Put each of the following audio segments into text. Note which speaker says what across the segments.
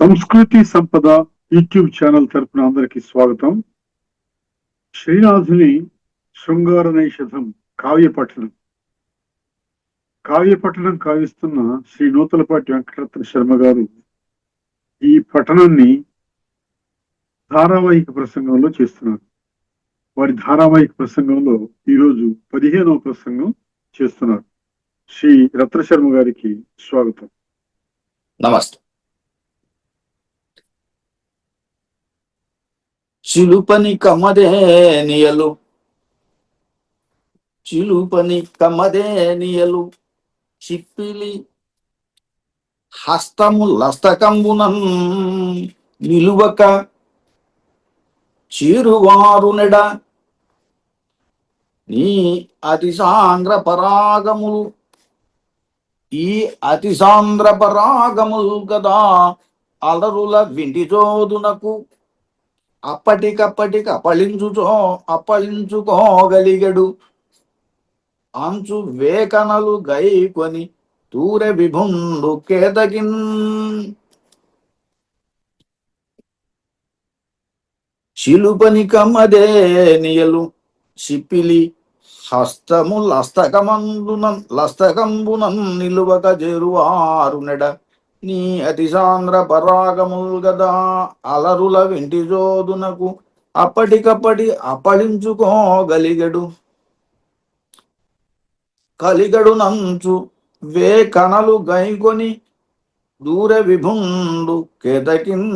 Speaker 1: సంస్కృతి సంపద YouTube channel తరపున అందరికి స్వాగతం. శ్రీనాథుని శృంగార నైషధం కావ్యపఠనం కావిస్తున్న శ్రీ నూతలపాటి వెంకటరత్న శర్మ గారు ఈ పఠనాన్ని ధారావాహిక ప్రసంగంలో చేస్తున్నారు. వారి ధారావాహిక ప్రసంగంలో ఈరోజు 15వ ప్రసంగం చేస్తున్నారు. శ్రీ రత్న శర్మ గారికి స్వాగతం.
Speaker 2: నమస్తే. చిలుపని కమదేనియలు చిప్పిలి హస్తము లస్తకంబునం నిలువక చీరువారునెడ నీ అతిసాంద్ర పరాగములు కదా అలరుల వింటిజోదునకు అప్పటికప్పటికి అప్పళించుకోగలిగడు అంచు వేకనలు గైకొని తూరె విభుండు కేతకిన్ చిలుపని కమ్మదేనియలు సిప్పిలి హస్తము లస్తకంబునం నిలువక జరువారునెడ నీ అతిసాంద్ర పరాగముల్ గదా అలరుల వింటిజోదునకు అప్పటికప్పటి కలిగడు నంచు వే కణలు గైకొని దూర విభుండు కేతకిన్.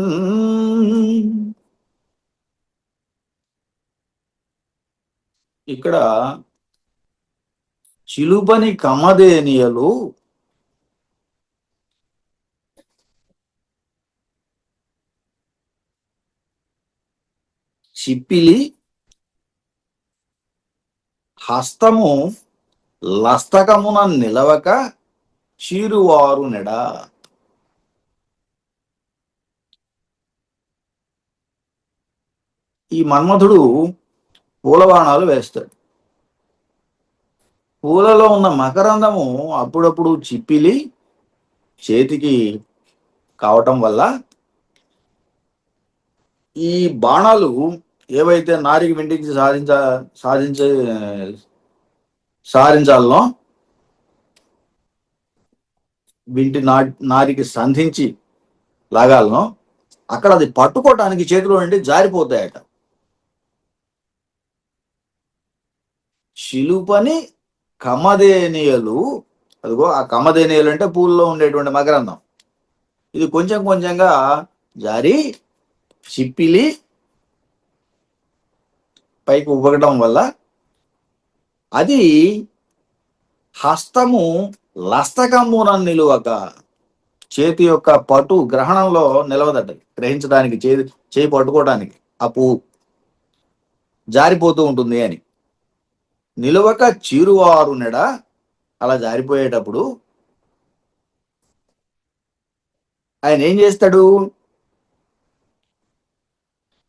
Speaker 2: ఇక్కడ చిలుపని కమదేనియలు చిప్పిలి హస్తము లస్తకమున నిలవక చీరువారునెడ. ఈ మన్మధుడు పూలబాణాలు వేస్తాడు. పూలలో ఉన్న మకరందము అప్పుడప్పుడు చిప్పిలి చేతికి కావటం వల్ల ఈ బాణాలు ఏవైతే నారికి వింటికి సారించాలనో వింటి నారికి సంధించి లాగాలనో అక్కడ అది పట్టుకోవటానికి చేతిలో నుండి జారిపోతాయట. చిలుపని కమదేనియలు, అదిగో ఆ కమదేనియలు అంటే పూల్లో ఉండేటువంటి మకరందం. ఇది కొంచెం కొంచెంగా జారి చిప్పిలి పైకి ఉబ్బగడం వల్ల అది హస్తము లస్తకంబున నిలువక, చేతి యొక్క పటు గ్రహణంలో నిలవదట. గ్రహించడానికి చేయి పట్టుకోవడానికి ఆ పువ్వు జారిపోతూ ఉంటుంది అని. నిలువక చీరువారునెడ, అలా జారిపోయేటప్పుడు ఆయన ఏం చేస్తాడు?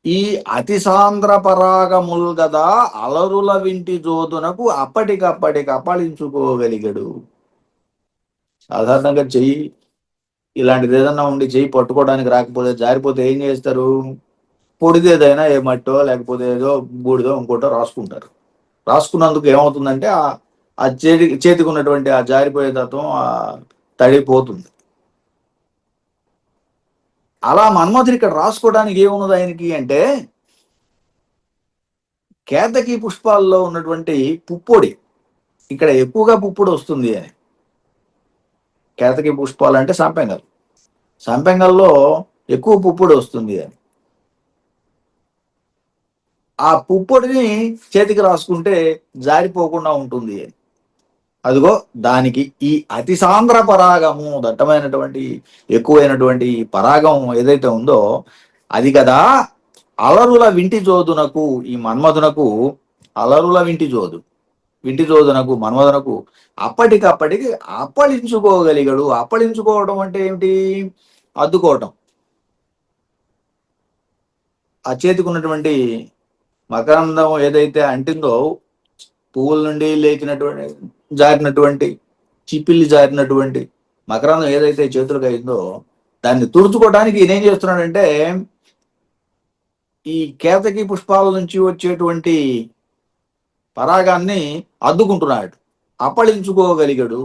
Speaker 2: ఈ అతిసాంద్ర పరాగముల్ గదా అలరుల వింటి జోదునకు అప్పటికప్పటికి అప్పళించుకోగలిగాడు. సాధారణంగా చెయ్యి ఇలాంటిది ఏదన్నా ఉండి చెయ్యి పట్టుకోవడానికి రాకపోతే జారిపోతే ఏం చేస్తారు? పొడిదేదైనా ఏ మట్టో లేకపోతే ఏదో బూడిదో ఇంకోటో రాసుకుంటారు. రాసుకున్నందుకు ఏమవుతుందంటే ఆ చేతికి ఉన్నటువంటి ఆ జారిపోయే తత్వం ఆ తడిపోతుంది. అలా మన్మధుడు ఇక్కడ రాసుకోవడానికి ఏమున్నది ఆయనకి అంటే, కేతకి పుష్పాల్లో ఉన్నటువంటి పుప్పొడి, ఇక్కడ ఎక్కువగా పుప్పొడి వస్తుంది అని. కేతకి పుష్పాలు అంటే సంపెంగల్లో ఎక్కువ పుప్పొడి వస్తుంది అని. ఆ పుప్పొడిని చేతికి రాసుకుంటే జారిపోకుండా ఉంటుంది అని. అదిగో దానికి ఈ అతిసాంద్ర పరాగము, దట్టమైనటువంటి ఎక్కువైనటువంటి పరాగం ఏదైతే ఉందో అది కదా అలరుల వింటి జోదునకు, ఈ మన్మధునకు అలరుల వింటి జోదునకు మన్మధునకు అప్పటికప్పటికి అప్పళించుకోగలిగాడు. అప్పళించుకోవడం అంటే ఏమిటి? అద్దుకోవటం. ఆ చేతికి ఉన్నటువంటి మకరందం ఏదైతే అంటిందో, పువ్వుల నుండి జారినటువంటి చిప్పిల్లి జారినటువంటి మకరందం ఏదైతే చేతులకు అయిందో దాన్ని తుడుచుకోవడానికి ఈయన ఏం చేస్తున్నాడంటే ఈ కేతకి పుష్పాల నుంచి వచ్చేటువంటి పరాగాన్ని అద్దుకుంటున్నాడు, అప్పళించుకోగలిగాడు.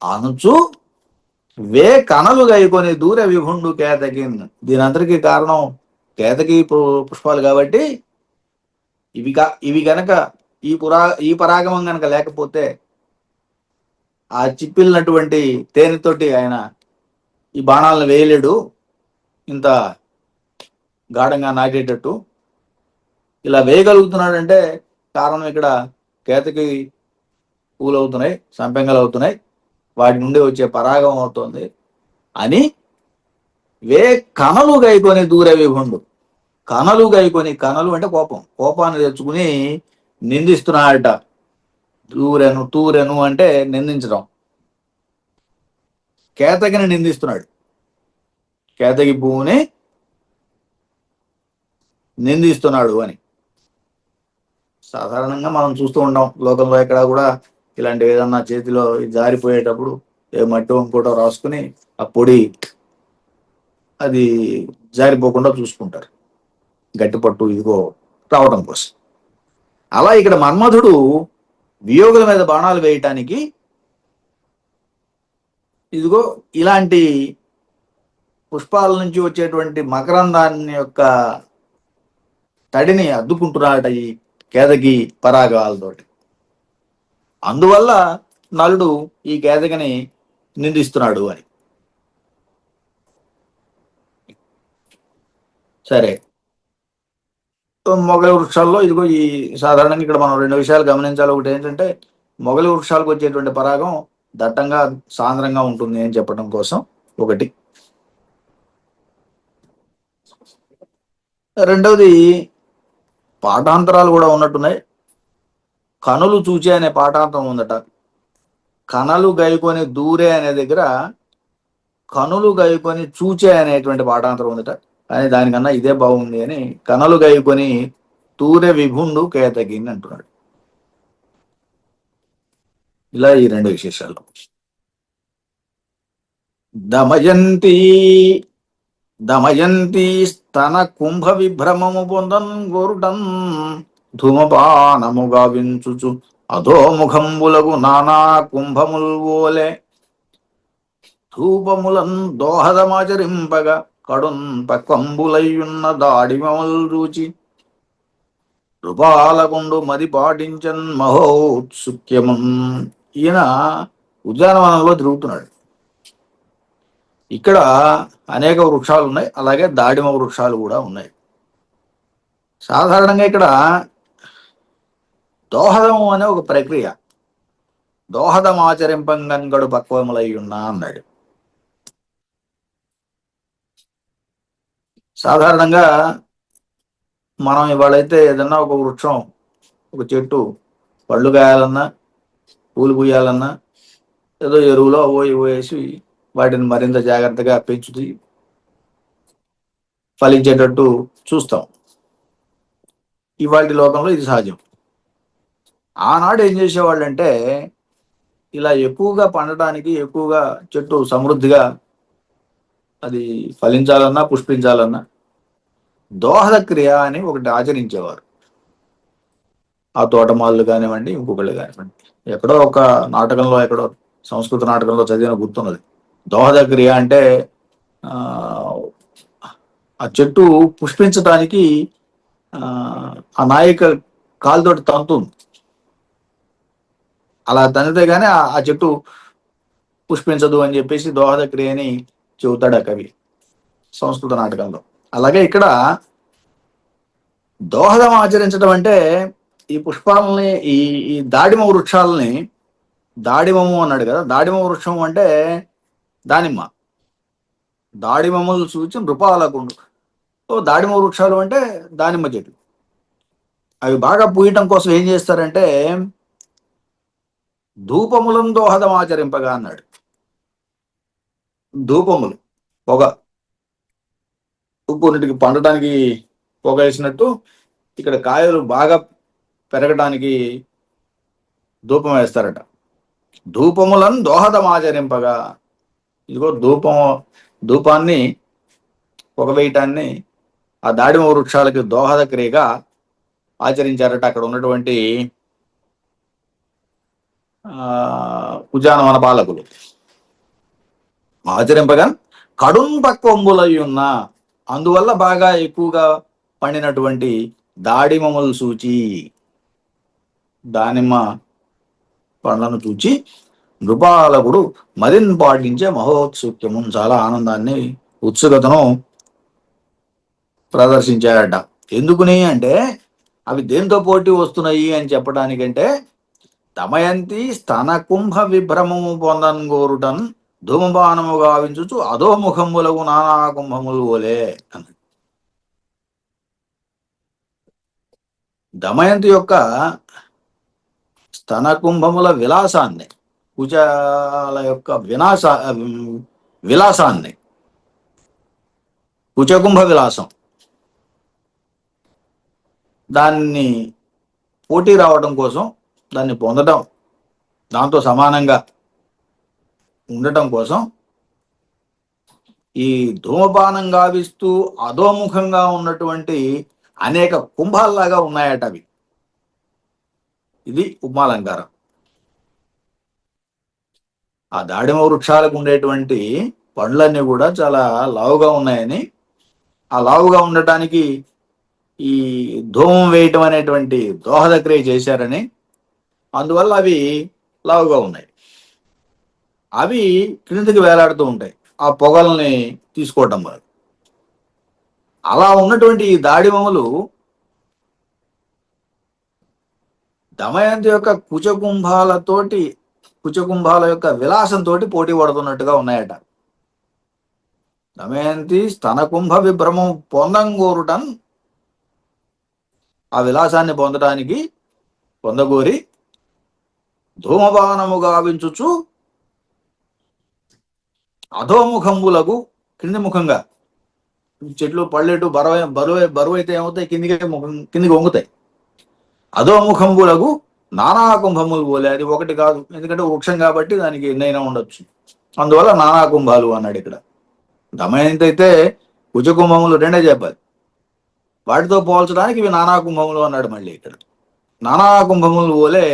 Speaker 2: అనుచు వే కనలు గైకొని దూర విభుండు కేతకిన్. దీని అందరికీ కారణం కేతకి పుష్పాలు కాబట్టి ఇవి గనక ఈ పరాగమం గనక లేకపోతే ఆ చిప్పిలినటువంటి తేనెతోటి ఆయన ఈ బాణాలను వేయలేడు ఇంత గాఢంగా నాటేటట్టు. ఇలా వేయగలుగుతున్నాడంటే కారణం ఇక్కడ కేతకి పూలు అవుతున్నాయి, సంపెంగలు అవుతున్నాయి, వాటి నుండి వచ్చే పరాగం అవుతుంది అని వే కనలు గైకొని దూర విభుండు. కనలు గైకొని, కనలు అంటే కోపం, కోపాన్ని తెచ్చుకుని నిందిస్తున్నాడట. తూరెను అంటే నిందించడం. కేతకిని నిందిస్తున్నాడు, కేతకి పువ్వుని నిందిస్తున్నాడు అని. సాధారణంగా మనం చూస్తూ ఉంటాం లోకంలో ఎక్కడ కూడా ఇలాంటివి ఏదన్నా చేతిలో జారిపోయేటప్పుడు ఏ మట్టి ఇంకోటో రాసుకుని ఆ పొడి అది జారిపోకుండా చూసుకుంటారు, గట్టి పట్టు ఇదిగో రావడం కోసం. అలా ఇక్కడ మన్మధుడు వియోగుల మీద బాణాలు వేయటానికి ఇదిగో ఇలాంటి పుష్పాల నుంచి వచ్చేటువంటి మకరందాన్ని యొక్క తడిని అద్దుకుంటున్నాడట ఈ కేతకి పరాగాలతోటి. అందువల్ల నలుడు ఈ కేతకిని నిందిస్తున్నాడు అని. సరే, మొగలి వృక్షాల్లో ఇదిగో ఈ సాధారణంగా ఇక్కడ మనం రెండు విషయాలు గమనించాలి. ఒకటి ఏంటంటే మొగలి వృక్షాలకు వచ్చేటువంటి పరాగం దట్టంగా సాంద్రంగా ఉంటుంది అని చెప్పడం కోసం ఒకటి. రెండవది పాఠాంతరాలు కూడా ఉన్నట్టున్నాయి. కనులు చూచే అనే పాఠాంతరం ఉందట. కనలు గైకొని దూరే అనే దగ్గర కనులు గైకొని చూచే అనేటువంటి పాఠాంతరం ఉందట. కానీ దానికన్నా ఇదే బాగుంది అని కనలు గైకొని తూరె విభుండు కేతకిన్ అంటున్నాడు. ఇలా ఈ రెండు విశేషాలు. దమయంతి స్తన కుంభ విభ్రమము పొందన్ గోరుటన్ ధూమపానము గావించుచు అధోముఖంబులకు నానా కుంభముల్ ఓలే ధూపములన్ దోహదమాచరింపగా కడున్ పక్వంబులయ్యున్న దాడిమముల్ రూచి కృపాలకుండు మది పాటించన్ మహోత్సుక్యమున్. ఈయన ఉద్యానవనంలో తిరుగుతున్నాడు. ఇక్కడ అనేక వృక్షాలు ఉన్నాయి, అలాగే దాడిమ వృక్షాలు కూడా ఉన్నాయి. సాధారణంగా ఇక్కడ దోహదము అనే ఒక ప్రక్రియ, దోహదం ఆచరింపంగడు పక్వములై ఉన్నా అన్నాడు. సాధారణంగా మనం ఇవాళైతే ఏదన్నా ఒక వృక్షం, ఒక చెట్టు పళ్ళు కాయాలన్నా, పూలు పూయాలన్నా ఏదో ఎరువులో అవో ఇవో వేసి వాటిని మరింత జాగ్రత్తగా పెంచుతూ ఫలించేటట్టు చూస్తాం. ఇవాళ లోకంలో ఇది సహజం. ఆనాడు ఏం చేసేవాళ్ళు అంటే ఇలా ఎక్కువగా పండటానికి, ఎక్కువగా చెట్టు సమృద్ధిగా అది ఫలించాలన్నా పుష్పించాలన్నా దోహద క్రియ అని ఒకటి ఆచరించేవారు. ఆ తోటమాళ్ళు కానివ్వండి, ఇంకొకళ్ళు కానివ్వండి. ఎక్కడో ఒక నాటకంలో, ఎక్కడో సంస్కృత నాటకంలో చదివిన గుర్తున్నది. దోహద క్రియ అంటే ఆ చెట్టు పుష్పించటానికి ఆ నాయిక కాలుతోటి తంతుంది. అలా తనితే గానీ ఆ చెట్టు పుష్పించదు అని చెప్పేసి దోహద క్రియని చెబుతాడు ఆ కవి సంస్కృత నాటకంలో. అలాగే ఇక్కడ దోహదం ఆచరించడం అంటే ఈ పుష్పాలని, ఈ దాడిమ వృక్షాలని, దాడిమము అన్నాడు కదా, దాడిమ వృక్షం అంటే దానిమ్మ, దాడిమములు చూచి నృపాలకుండు. దాడిమ వృక్షాలు అంటే దానిమ్మ చెట్లు. అవి బాగా పూయటం కోసం ఏం చేస్తారంటే ధూపములను దోహదం ఆచరింపగా అన్నాడు. ధూపములు, పొగ, కొన్నిటికి పండటానికి పొగ వేసినట్టు ఇక్కడ కాయలు బాగా పెరగడానికి ధూపం వేస్తారట. ధూపములను దోహదం ఆచరింపగా ఇదిగో ధూపాన్ని పొగవేయటాన్ని ఆ దాడిమ వృక్షాలకి దోహద క్రియగా ఆచరించారట అక్కడ ఉన్నటువంటి ఉద్యానవన పాలకులు. ఆచరింపగా కడుం పక్వంబులై ఉన్న, అందువల్ల బాగా ఎక్కువగా పండినటువంటి దాడిమములు సూచి, దానిమ్మ పండ్లను చూచి నృపాలకుడు మదిన్ పాటించే మహోత్సుక్యము, చాలా ఆనందాన్ని ఉత్సుకతను ప్రదర్శించాడట. ఎందుకుని అంటే అవి దేంతో పోటీ వస్తున్నాయి అని చెప్పడానికంటే, దమయంతి స్తన కుంభ విభ్రమము పొందన్గోరుటన్ ధూమపానము గావించుచు అధోముఖములకు నానా కుంభములు ఓలే అని. దమయంతి యొక్క స్తన కుంభముల విలాసాన్ని, కుచాల యొక్క విలాసాన్ని, కుచకుంభ విలాసం, దాన్ని పోటీ రావడం కోసం, దాన్ని పొందడం, దాంతో సమానంగా ఉండటం కోసం ఈ ధూమపానం గావిస్తూ అధోముఖంగా ఉన్నటువంటి అనేక కుంభాల్లాగా ఉన్నాయట అవి. ఇది ఉపమాలంకారం. ఆ దాడిమ వృక్షాలకు ఉండేటువంటి పండ్లన్నీ కూడా చాలా లావుగా ఉన్నాయని, ఆ లావుగా ఉండటానికి ఈ ధూమం వేయటం అనేటువంటి దోహద క్రియ చేశారని, అందువల్ల అవి లావుగా ఉన్నాయి. అవి క్రిందికి వేలాడుతూ ఉంటాయి ఆ పొగల్ని తీసుకోవటం వల్ల. అలా ఉన్నటువంటి ఈ దాడిమములు దమయంతి యొక్క కుచకుంభాల యొక్క విలాసంతో పోటీ పడుతున్నట్టుగా ఉన్నాయట. దమయంతి స్తనకుంభ విభ్రమం పొందంగోరుటన్, ఆ విలాసాన్ని పొందగోరి ధూమపానము గావించుచు అధోముఖంబులకు, క్రింది ముఖంగా, చెట్లు పళ్ళెటు బరువు అయితే ఏమవుతాయి, కిందికి వంగుతాయి. అధోముఖంబులకు నానా కుంభములు పోలే. అది ఒకటి కాదు, ఎందుకంటే వృక్షం కాబట్టి దానికి ఎన్నైనా ఉండొచ్చు, అందువల్ల నానా కుంభాలు అన్నాడు ఇక్కడ. దమయంతి అయితే కుచకుంభములు రెండే చెప్పాలి, వాటితో పోల్చడానికి ఇవి నానా కుంభములు అన్నాడు మళ్ళీ ఇక్కడ. నానా కుంభములు పోలే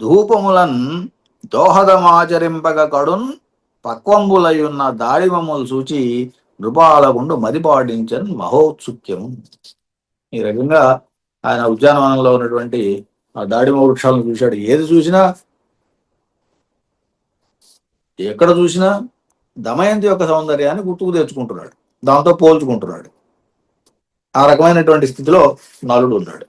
Speaker 2: ధూపములన్ దోహదమాచరింపక కడున్ పక్వంబులయ్యున్న దాడిమములు సూచి నృపాలకుండు మదిపాటించని మహోత్సుక్యము. ఈ రకంగా ఆయన ఉద్యానవనంలో ఉన్నటువంటి ఆ దాడిమ వృక్షాలను చూశాడు. ఏది చూసినా, ఎక్కడ చూసినా దమయంతి యొక్క సౌందర్యాన్ని గుర్తుకు తెచ్చుకుంటున్నాడు, దాంతో పోల్చుకుంటున్నాడు. ఆ రకమైనటువంటి స్థితిలో నలుడు ఉన్నాడు.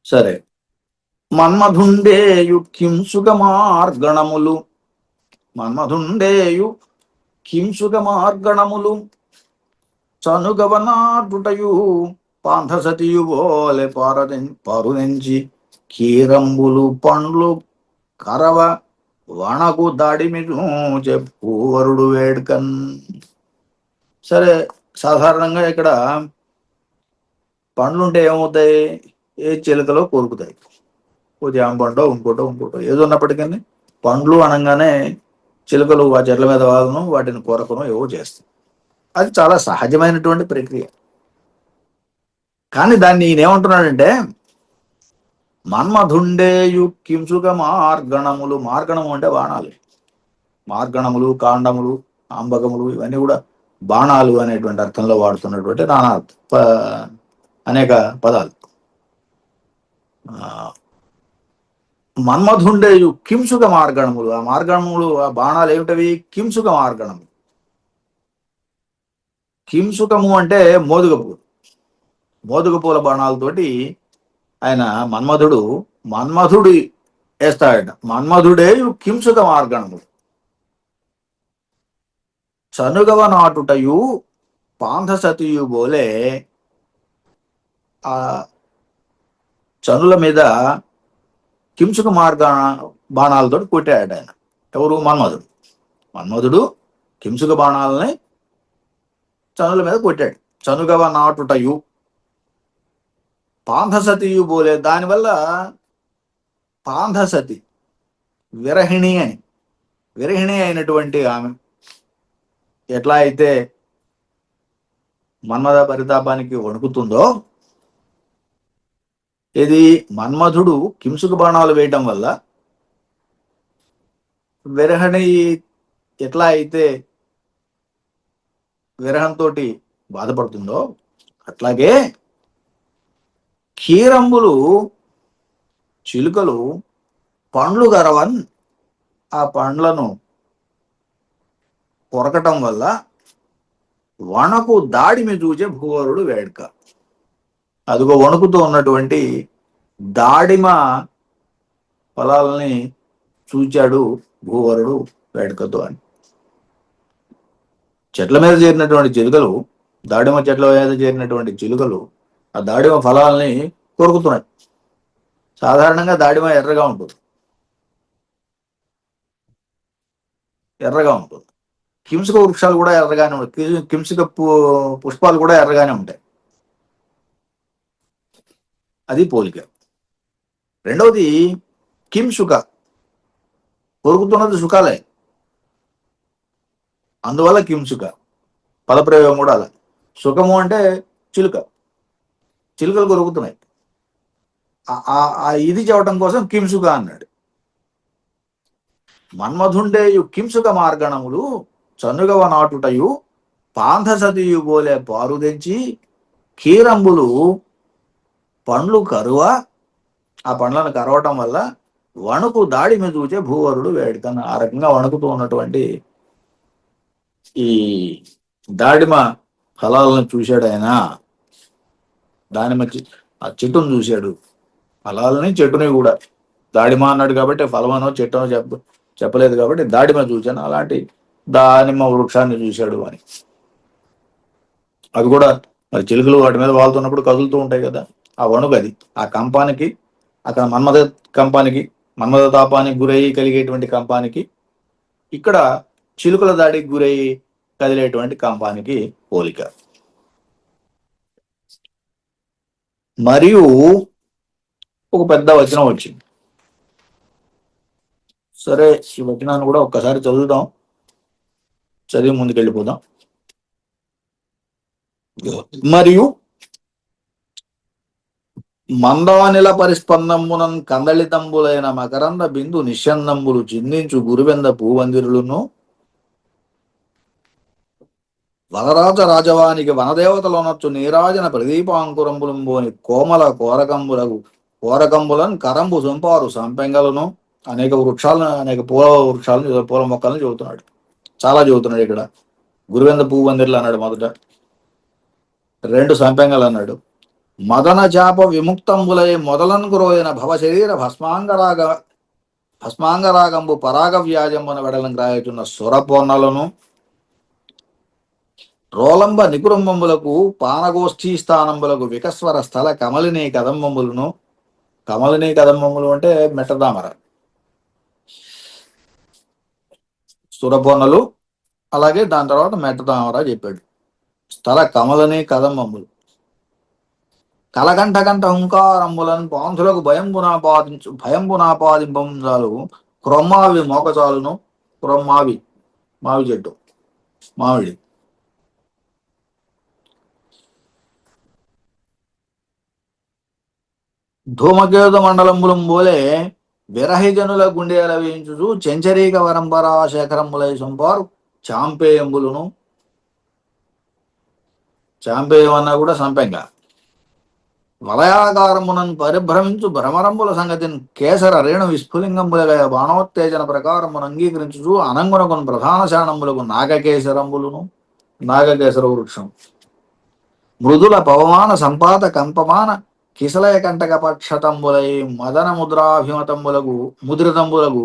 Speaker 2: సరే, మన్మధుండేయు కింసుక మార్గణములు, మన్మధుండేయు కింసుక మార్గణములు చనుగవనాటుటయు పాంథసతియు బోలె పరునెంచి కీరంబులు పండ్లు కరవ వణకు దాడిమిను చెప్పు వరుడు వేడుకన్. సరే, సాధారణంగా ఇక్కడ పండ్లుంటే ఏమవుతాయి, ఏ చిలుకలో కోరుకుతాయి, ఓ జామ పండో ఇంకోటో ఏదో ఉన్నప్పటికీ పండ్లు అనగానే చిలుకలు ఆ చెట్ల మీద వాదను, వాటిని కొరకను ఏవో చేస్తాయి. అది చాలా సహజమైనటువంటి ప్రక్రియ. కానీ దాన్ని ఈయనేమంటున్నాడంటే, మన్మధుండేయు కింసుక మార్గణములు, మార్గణము అంటే బాణాలు, మార్గణములు, కాండములు, అంబకములు, ఇవన్నీ కూడా బాణాలు అనేటువంటి అర్థంలో వాడుతున్నటువంటి అనేక పదాలు. మన్మధుండేయు కింసుక మార్గణములు, ఆ మార్గణములు, ఆ బాణాలు ఏమిటవి, కింసుక మార్గణములు. కింసుకము అంటే మోదుగ పూల బాణాలతోటి ఆయన మన్మధుడు వేస్తాడట. మన్మధుడేయు కింసుక మార్గణములు చనుగవ నాటుటయు పాంథసతియు బోలే, ఆ చనుల మీద కింసుక బాణాలతో కొట్టాడు ఆయన. ఎవరు? మన్మధుడు కింసుక బాణాలని చనుల మీద కొట్టాడు. చనుగవ నాటుటయు, పాంధసతియు బోలే, దానివల్ల పాంధసతి విరహిణి అని, విరహిణి అయినటువంటి ఆమె ఎట్లా అయితే మన్మథ పరితాపానికి వణుకుతుందో, ఇది మన్మధుడు కింసుక బాణాలు వేయటం వల్ల విరహిణి ఎట్లా అయితే విరహంతో బాధపడుతుందో, అట్లాగే కీరంబులు చిలుకలు పండ్లు గరవన్, ఆ పండ్లను కొరకటం వల్ల వణకు దాడిమి చూచే భూవరుడు వేడుక. అదిగో వణుకుతూ ఉన్నటువంటి దాడిమ ఫలాలని చూచాడు భూవరుడు వేడుకతో అని. చెట్ల మీద చేరినటువంటి చిలుకలు, దాడిమ చెట్ల మీద చేరినటువంటి చిలుకలు ఆ దాడిమ ఫలాలని కొరుకుతున్నాయి. సాధారణంగా దాడిమ ఎర్రగా ఉంటుంది, ఎర్రగా ఉంటుంది. కింసుక వృక్షాలు కూడా ఎర్రగానే ఉంటాయి, కింసుక పుష్పాలు కూడా ఎర్రగానే ఉంటాయి. అది పోలిక. రెండవది కింసుక, కొరుకుతున్నది సుఖాలే, అందువల్ల కింసుక పదప్రయోగం కూడా అలా. సుఖము అంటే చిలుక, చిలుకలు కొరుకుతున్నాయి, ఇది చెప్పటం కోసం కింసుక అన్నాడు. మన్మధుండేయు కింసుక మార్గణములు చనుగవ నాటుటయు పాంధసతియు బోలే పారుదెంచి కీరంబులు పండ్లు కరువ, ఆ పండ్లను కరవటం వల్ల వణుకు దాడి మీద చూచే భూవరుడు వేడుకన్న. ఆ రకంగా వణుకుతూ ఉన్నటువంటి ఈ దాడిమ ఫలాలను చూశాడు ఆయన. దానిమ ఆ చెట్టును చూశాడు, ఫలాలని చెట్టుని కూడా. దాడిమ అన్నాడు కాబట్టి ఫలమనో చెట్టనో చెప్పలేదు కాబట్టి దాడిమ చూశాను, అలాంటి దానిమ్మ వృక్షాన్ని చూశాడు అని. అవి కూడా మరి చిలుకలు వాటి మీద వాళ్తున్నప్పుడు కదులుతూ ఉంటాయి కదా, ఆ వణుకు అది. ఆ కంపానికి, అక్కడ మన్మథ కంపానికి, మన్మథ తాపానికి గురయ్యి కలిగేటువంటి కంపానికి, ఇక్కడ చిలుకల దాడికి గురయ్యి కదిలేటువంటి కంపానికి పోలిక. మరియు ఒక పెద్ద వచనం వచ్చింది. సరే, ఈ వచనాన్ని కూడా ఒక్కసారి చదువుదాం, చదివి ముందుకెళ్ళిపోదాం. మరియు మందానిల పరిస్పందంబునం కందళితంబులైన మకరంద బిందు నిశ్చందంబులు చిందించు గురువెంద పూవందిరులను వనరాజ రాజవానికి వనదేవతలోనొచ్చు నీరాజన ప్రదీపాంకురంబులంబోని కోమల కోరకంబులను కరంబు సొంపారు సంపెంగలను. అనేక వృక్షాలను, అనేక పూల వృక్షాలను, పూల మొక్కలను చెబుతున్నాడు. చాలా చెబుతున్నాడు ఇక్కడ. గురువెంద పూవందిరులు అన్నాడు మొదట, 2 సంపెంగలు అన్నాడు. మదన చాప విముక్తంబులై మొదలను గురోయన భవశరీర భస్మాంగరాగంబు పరాగ వ్యాజంబున వెడలను గ్రాయుచున్న సురపొన్నలను, రోలంబ నికురంబములకు పానగోష్ఠీ స్థానంబులకు వికస్వర స్థల కమలిని కదంబములను. కమలిని కదంబములు అంటే మెట్టదామర, సురపొన్నలు, అలాగే దాని తర్వాత మెట్టదామర చెప్పాడు. స్థల కమలని కదంబములు కలగంటగంట హుంకారంబులను పాంధులకు భయంబునాపాదింపంజాలు క్రొమ్మావి మోకచాలును. క్రొమ్మావి మావి చెట్టు, మామిడి. ధూమకేతు మండలంబులం బోలే విరహిజనుల గుండెల వేయించుచు చెంచరీక వరంపరా శేఖరంబులై సొంపారు చాంపేయంబులను. చాంపేయం అన్నా కూడా సంపెంగ. వలయాకారమునన్ పరిభ్రమించు భ్రమరంబుల సంగతిని కేసర రేణు విస్ఫులింగంబులగయ బాణోత్తేజన ప్రకారమును అంగీకరించుచు అనంగునకును ప్రధాన శానంబులకు నాగకేసరంబులను. నాగకేసర వృక్షం. మృదుల పవమాన సంపాత కంపమాన కిసలయ కంటక పక్షతంబులై మదన ముద్రితంబులకు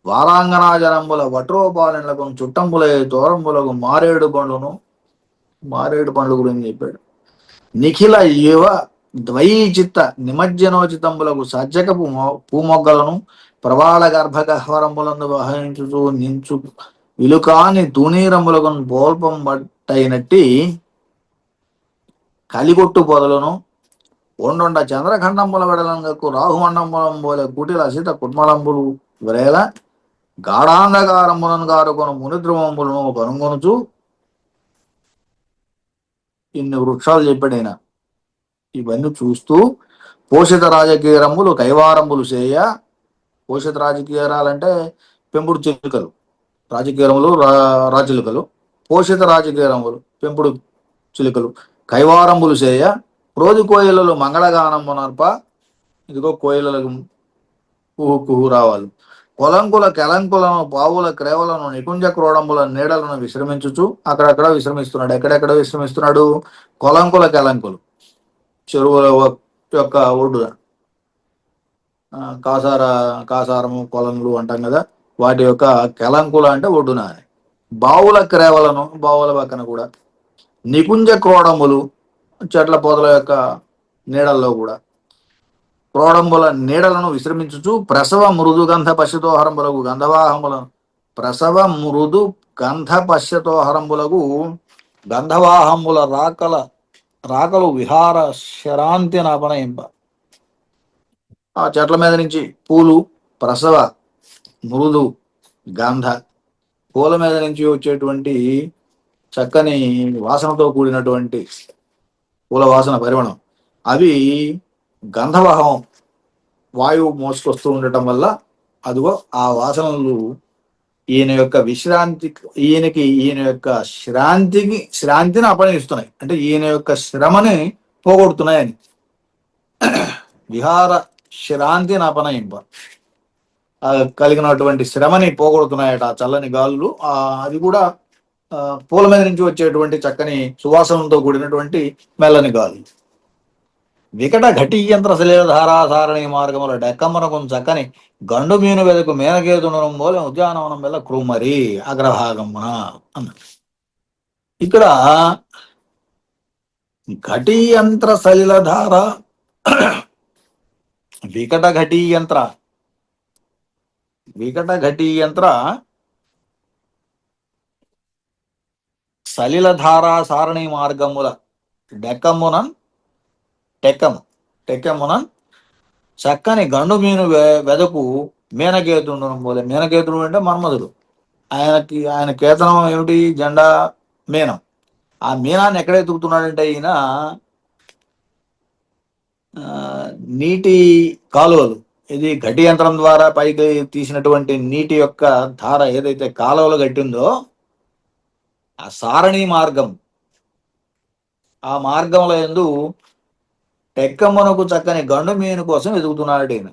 Speaker 2: వారాంగనాజనంబుల వట్రోపాలనలకు చుట్టంబులై తోరంబులకు మారేడు పండ్లను. మారేడు పండ్ల గురించి చెప్పాడు. నిఖిల యువ ద్వైచిత్త నిమజ్జనోచితంబులకు సజ్జకపు పూమొగ్గలను ప్రవాళ గర్భగహ్వరంబులందు వహించుచు నించు విలుకాని తూనీరంబులకు పోల్పం బట్టయినట్టి కలిగొట్టు పొదలను. ఒండొండ చంద్రఖండంబుల వెడలంగకు రాహుమండంబులం పోలే కుటిల సీత కుట్మలంబులు వ్రేల గాఢాంధకారంబులను గారుకొను మునిద్రువంబులను కనుగొనుచు ఇన్ని వృక్షాలు చెప్పాడైనా ఇవన్నీ చూస్తూ పోషిత రాజకీయరంబులు కైవారంబులు చేయ పోషిత రాజకీయాలంటే పెంపుడు చిలుకలు రాజకీయములు రాచిలుకలు పోషిత రాజకీయములు పెంపుడు చిలుకలు కైవారంబులు చేయ రోజు కోయిలలు మంగళగానము నర్ప ఇదిగో కోయిలలకు కుహు కుహు రావాలి కొలంకుల కెలంకులను పావుల క్రేవలను నికుంజ క్రోడంబుల నీడలను విశ్రమించుచు అక్కడక్కడ విశ్రమిస్తున్నాడు. ఎక్కడెక్కడ విశ్రమిస్తున్నాడు? కొలంకుల కెలంకులు చెరువుల యొక్క ఒడ్డున కాసారము కొలంలు అంటాం కదా, వాటి యొక్క కెలంకుల అంటే ఒడ్డున. బావుల క్రేవలను బావుల పక్కన కూడా, నికుంజ క్రోడములు చెట్ల పొదల యొక్క నీడల్లో కూడా, క్రోడంబుల నీడలను విశ్రమించుచు ప్రసవ మృదు గంధ పశ్యతోహరంబులకు గంధవాహములను ప్రసవ మృదు గంధ పశ్యతోహరంబులకు గంధవాహముల రాకలు విహార శరాంతి నపనయింప. ఆ చెట్ల మీద నుంచి పూలు, ప్రసవ, మృదు, గంధ, పూల మీద నుంచి వచ్చేటువంటి చక్కని వాసనతో కూడినటువంటి పూల వాసన పరిమళం, అవి గంధవాహం వాయువు మోసుకొస్తూ ఉండటం వల్ల అదిగో ఆ వాసనలు ఈయన యొక్క ఈయన యొక్క శ్రాంతిని అపహరిస్తున్నాయి. అంటే ఈయన యొక్క శ్రమని పోగొడుతున్నాయని. విహార శ్రాంతిని అపనయింప, కలిగినటువంటి శ్రమని పోగొడుతున్నాయట ఆ చల్లని గాలులు. అది కూడా పూల మీద నుంచి వచ్చేటువంటి చక్కని సువాసనతో కూడినటువంటి మెల్లని గాలి. వికట ఘటీయంత్ర శిలేధారాసారణి మార్గముల డెక్కమ్మనకు చక్కని గండు మీను వెదకు మేనకేతునం పోలే ఉద్యానవనం వల్ల క్రూమరి అగ్రభాగమున అన్న. ఇక్కడ ఘటీయంత్ర సలిలధార వికట ఘటీయంత్ర సలిలధారా సారణి మార్గముల టెక్కమునన్ చక్కని గండు మీను వెదకు మేనకేతుడు పోలే. మేనకేతుడు అంటే మన్మధుడు. ఆయన కేతనం ఏమిటి? జెండా మీనం. ఆ మీనాన్ని ఎక్కడ ఎత్తుకుతున్నాడంటే ఈయన నీటి కాలువలు, ఇది ఘటి యంత్రం ద్వారా పైకి తీసినటువంటి నీటి యొక్క ధార ఏదైతే కాలువలు గట్టిందో ఆ సారణి మార్గం, ఆ మార్గంలో యందు టెక్కమ్మనకు చక్కని గండు మీను కోసం ఎదుగుతున్నాడు ఈయన.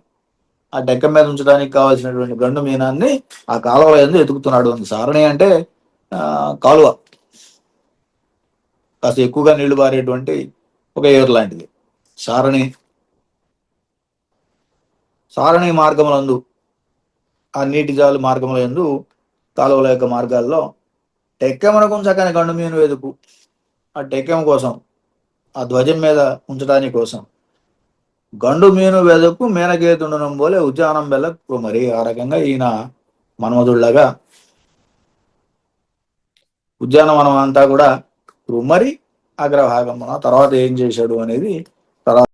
Speaker 2: ఆ డెక్క మీద ఉంచడానికి కావాల్సినటువంటి గండు మీనాన్ని ఆ కాలువలో యందు ఎదుగుతున్నాడు. సారణి అంటే కాలువ, కాస్త ఎక్కువగా నీళ్లు పారేటువంటి ఒక ఏరు లాంటిది సారణి మార్గములందు, ఆ నీటి జాలు మార్గముల యందు కాలువల యొక్క మార్గాల్లో టెక్కెమనకు చక్కని గండు మీను వెదుకు, ఆ టెక్కెమ కోసం, ఆ ధ్వజం మీద ఉంచడానికి కోసం గండు మీను వెదకు మేనకేతుండనం పోలే ఉద్యానం బెల్లకు మరి. ఆ రకంగా ఈయన మన్మధుళ్లాగా ఉద్యానవనం అంతా కూడా రుమ్మరి అగ్రభాగమున. తర్వాత ఏం చేశాడు అనేది తర్వాత.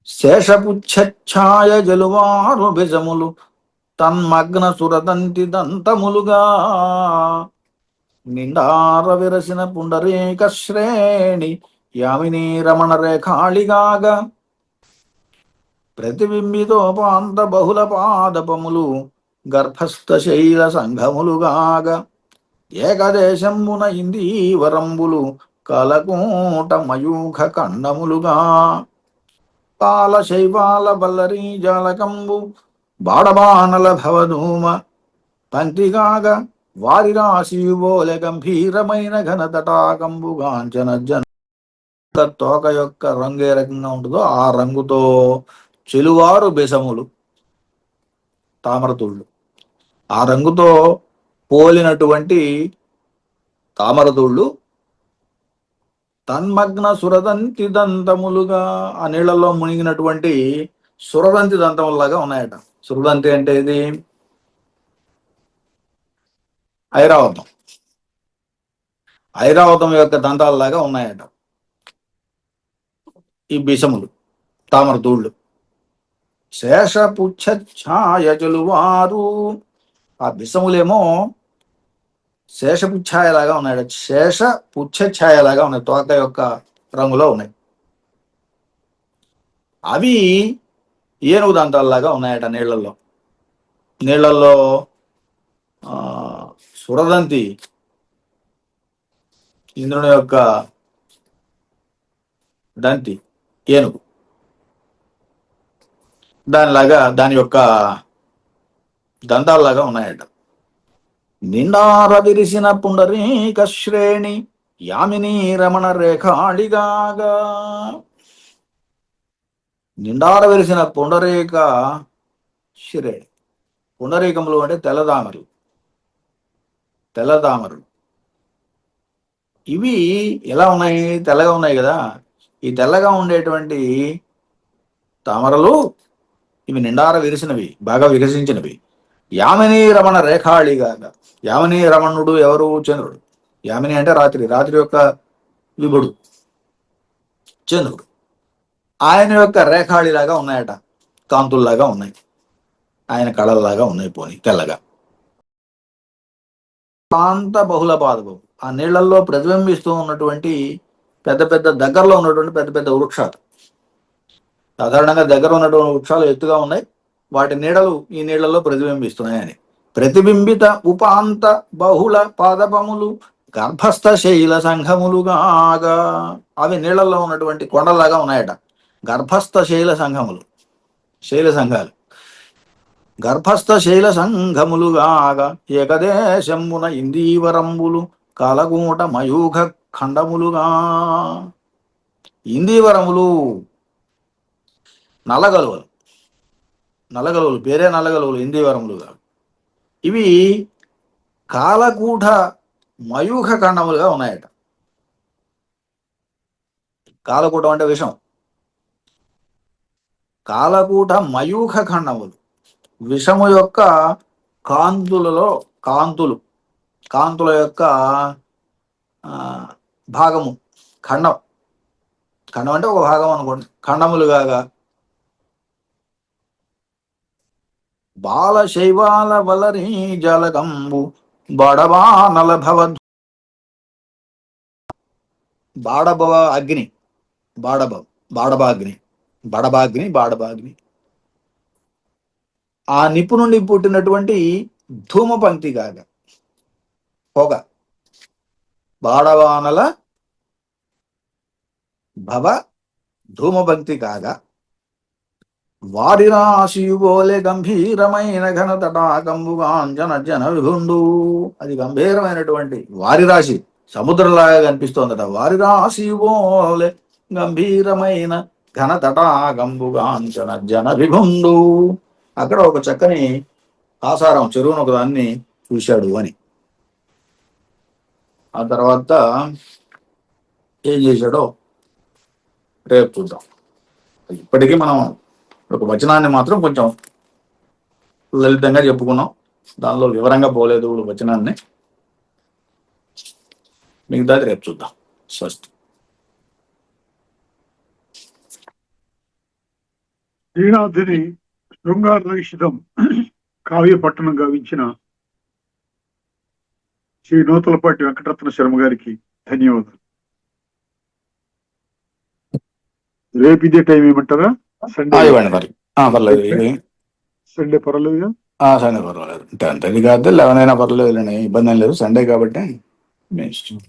Speaker 2: శేషపుచ్ఛాయ జలువారు బిజములు తన్మగ్న సురదంతి దంతములుగా నిండార విరసిన పుండరీక శ్రేణి యామిని రమణ రేఖాళిగాగా ప్రతిబింబితోపాంత బహుళ పాదపములు గర్భస్థ శైల సంఘములుగాగా ఏకదేశమున ఇందీవరంబులు కలకూట మయూఖ ఖండములుగా కాల శైవాల బల్లరీ జాలకంబు బాడబానల భవధూమ పంక్తిగాగా వారి రాశిబోలె గంభీరమైన ఘనతటాకంబుగాంచన జన తోక యొక్క రంగు ఏ రకంగా ఉంటుందో ఆ రంగుతో చెలువారు బెసములు తామరతుళ్ళు, ఆ రంగుతో పోలినటువంటి తామరతుళ్ళు తన్మగ్న సురదంతి దంతములుగా, ఆ నీళ్లలో మునిగినటువంటి సురదంతి దంతములాగా ఉన్నాయట. సురదంతి అంటే ఇది ఐరావతం యొక్క దంతాలలాగా ఉన్నాయట. ఈ బిసములు తామర తూళ్ళు. శేషపుచ్చ ఛాయజలు వారు, ఆ బిసములేమో శేషపుచ్ఛాయలాగా ఉన్నాయి, శేష పుచ్చ ఛాయలాగా ఉన్నాయి, తోక యొక్క రంగులో ఉన్నాయి. అవి ఏనుగు దంతాల్లాగా ఉన్నాయట నీళ్లలో. నీళ్లలో సురదంతి ఇంద్రుని యొక్క దంతి ఏనుగు, దానిలాగా దాని యొక్క దంతాల్లాగా ఉన్నాయట. నిండార విరిసిన పుండరీక శ్రేణి యామిని రమణ రేఖాళిగాగా. నిండార విరిసిన పుండరీక శ్రేణి, పుండరీకములు అంటే తెల్లదామరులు. తెల్లదామరులు ఇవి ఎలా ఉన్నాయి? తెల్లగా ఉన్నాయి కదా. ఈ తెల్లగా ఉండేటువంటి తామరలు ఇవి నిండార విరిసినవి, బాగా వికసించినవి. యామిని రమణ రేఖాళిగా. యామిని రమణుడు ఎవరు? చంద్రుడు. యామిని అంటే రాత్రి, రాత్రి యొక్క విభుడు చంద్రుడు. ఆయన యొక్క రేఖాళిలాగా ఉన్నాయట, కాంతుల్లాగా ఉన్నాయి, ఆయన కళల్లాగా ఉన్నాయి. పోని తెల్లగా. శాంత బహుళ పాదము, ఆ నీళ్లలో ప్రతిబింబిస్తూ ఉన్నటువంటి పెద్ద పెద్ద దగ్గరలో ఉన్నటువంటి పెద్ద పెద్ద వృక్షాలు. సాధారణంగా దగ్గర ఉన్నటువంటి వృక్షాలు ఎత్తుగా ఉన్నాయి, వాటి నీడలు ఈ నీళ్లలో ప్రతిబింబిస్తున్నాయని. ప్రతిబింబిత ఉపాంత బహుళ పాదపములు గర్భస్థ శైల సంఘములుగాగా. అవి నీళ్లలో ఉన్నటువంటి కొండలాగా ఉన్నాయట, గర్భస్థ శైల సంఘములు, శైల సంఘాలు. గర్భస్థ శైల సంఘములుగాగా ఏకదేశమున ఇందీవరంబులు కాలగూట మయూఖ ఖండములుగా. ఇందీవరములు నల్లగలువలు, నల్లగలువలు పేరే నల్లగలువలు, ఇందీవరములుగా. ఇవి కాలకూట మయూఖ ఖండములుగా ఉన్నాయట. కాలకూటం అంటే విషం. కాలకూట మయూఖ ఖండములు, విషము యొక్క కాంతులలో కాంతులు, కాంతుల యొక్క భాగము, ఖండం. ఖండం అంటే ఒక భాగం అనుకోండి. ఖండములుగా బాల శైవాల వలరీ జలకంబు బడబానల భవ. బాడభవ అగ్ని, బాడబాగ్ని, బాడబాగ్ని. ఆ నిప్పు నుండి పుట్టినటువంటి ధూమపంక్తి కాగా, పొగ. బాడవానల భవ ధూమపంక్తి కాగా వారి రాశియుబోలే గంభీరమైన ఘన తటాకంబుగాంజన జన విభుండు. అది గంభీరమైనటువంటి వారి రాశి, సముద్రంలాగా కనిపిస్తోందట. వారి రాశియుబోలే గంభీరమైన ఘన తటాకంబుగాంజన జన విభుండు. అక్కడ ఒక చక్కని ఆసారం, చెరువును ఒకదాన్ని చూశాడు అని. ఆ తర్వాత ఏం చేశాడో రేపు చూద్దాం. ఇప్పటికీ మనం ఒక వచనాన్ని మాత్రం కొంచెం లలితంగా చెప్పుకున్నాం, దానిలో వివరంగా పోలేదు వచనాన్ని. మిగతాది రేపు చూద్దాం. స్వస్తి.
Speaker 1: శ్రీనాథుని శృంగార రక్షితం కావ్య పట్టణం గావించిన శ్రీ నూతలపాటి వెంకటరత్న శర్మ గారికి ధన్యవాదాలు. రేపు ఇదే టైం ఏమంటారా? సండే
Speaker 2: మరి పర్లేదు,
Speaker 1: సండే పర్వాలేదుగా?
Speaker 2: సండే పర్వాలేదు, 10 కాదు 11 అయినా పర్లేదు, ఇబ్బంది ఏం లేదు. సండే కాబట్టి మీ ఇష్టం.